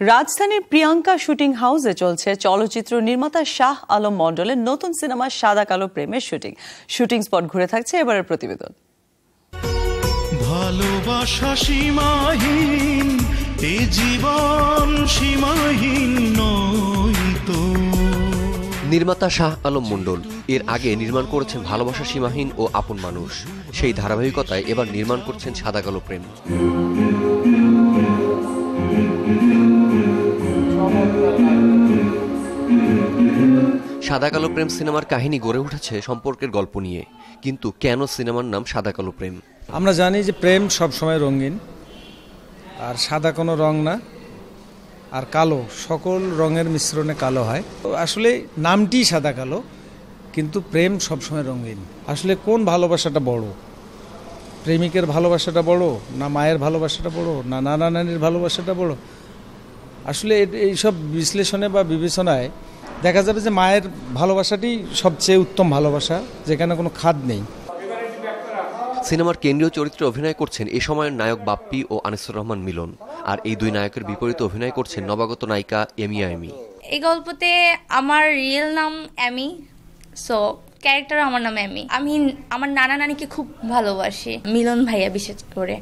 রাজধানীর প্রিয়াঙ্কা শুটিং হাউসে চলছে চলচ্চিত্র নির্মাতা শাহ আলম মণ্ডলের নতুন সিনেমা সাদা কালো প্রেমের শুটিং স্পট ঘুরে থাকছে এবারের প্রতিবেদন। ভালোবাসা সীমাহীন, এ জীবন সীমাহীন নয় তো। নির্মাতা শাহ আলম মণ্ডল এর আগে নির্মাণ করেছেন ভালোবাসা সীমাহীন ও আপন মানুষ। সেই ধারাবাহিকতায় এবার নির্মাণ করছেন সাদা কালো প্রেম। সাদা কালো প্রেম সিনেমার কাহিনী গড়ে উঠেছে সম্পর্কের গল্প নিয়ে, কিন্তু কেন সিনেমার নাম সাদা কালো প্রেম? আমরা জানি যে প্রেম সবসময় রঙিন, আর সাদা কোনো রং না, আর কালো সকল রঙের মিশ্রণে কালো হয়। আসলে নামটি সাদা কালো, কিন্তু প্রেম সবসময় রঙিন। আসলে কোন ভালোবাসাটা বড়? প্রেমিকের ভালোবাসাটা বড়, না মায়ের ভালোবাসাটা বড়, না নানা নানির ভালোবাসাটা বড়? আসলে এইসব বিশ্লেষণে বা বিবেচনায় দেখা যাবে যে মায়ের ভালোবাসাটি সবচেয়ে উত্তম ভালোবাসা, যেখানে কোনো খাদ নেই। সিনেমার কেন্দ্রীয় চরিত্রে অভিনয় করছেন এ সময়ের নায়ক বাপ্পি ও আনিসুর রহমান মিলন, আর এই দুই নায়কের বিপরীতে অভিনয় করছেন নবাগত নায়িকা এমিয়া এমি। এই গল্পতে আমার রিয়েল নাম এমি, সো ক্যারেক্টার আমার নাম এমি। আমি আমার নানা নানিকে খুব ভালোবাসি, মিলন ভাইয়া বিশেষ করে।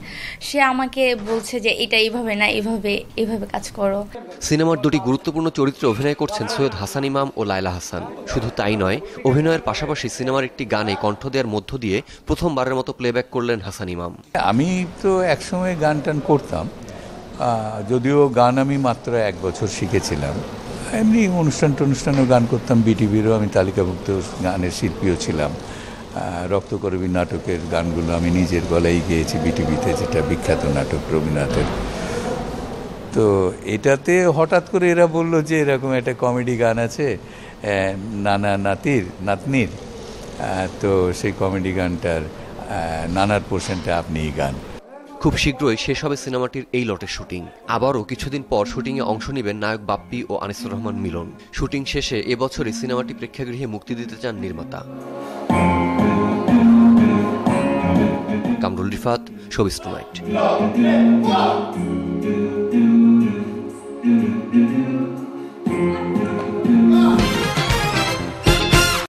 সে আমাকে বলছে যে এটা এইভাবে না, এইভাবে কাজ করো। সিনেমার দুটি গুরুত্বপূর্ণ চরিত্রে অভিনয় করছেন সৈয়দ হাসান ইমাম ও লায়লা হাসান। শুধু তাই নয়, অভিনয়ের পাশাপাশি সিনেমার একটি গানে কণ্ঠ দেওয়ার মধ্য দিয়ে প্রথমবারের মতো প্লেব্যাক করলেন হাসান ইমাম। আমি তো একসময় গান টান করতাম, যদিও গান আমি মাত্র 1 বছর শিখেছিলাম। এমনি অনুষ্ঠানেও গান করতাম, বিটিভিরও আমি তালিকাভুক্ত গানের শিল্পীও ছিলাম। রক্তকরবী নাটকের গানগুলো আমি নিজের গলায় গেয়েছি বিটিভিতে, যেটা বিখ্যাত নাটক রবীন্দ্রনাথের। তো এটাতে হঠাৎ করে এরা বললো যে এরকম একটা কমেডি গান আছে নানা নাতনির, তো সেই কমেডি গানটার নানার পোর্শনটা আপনিই গান। খুব শীঘ্রই শেষ হবে সিনেমাটির এই লটের শুটিং। আবারও কিছুদিন পর শুটিংয়ে অংশ নেবেন নায়ক বাপ্পি ও আনিসুর রহমান মিলন। শুটিং শেষে এবছরই সিনেমাটি প্রেক্ষাগৃহে মুক্তি দিতে চান নির্মাতা। Kamrul Rifat, showbiz tonight.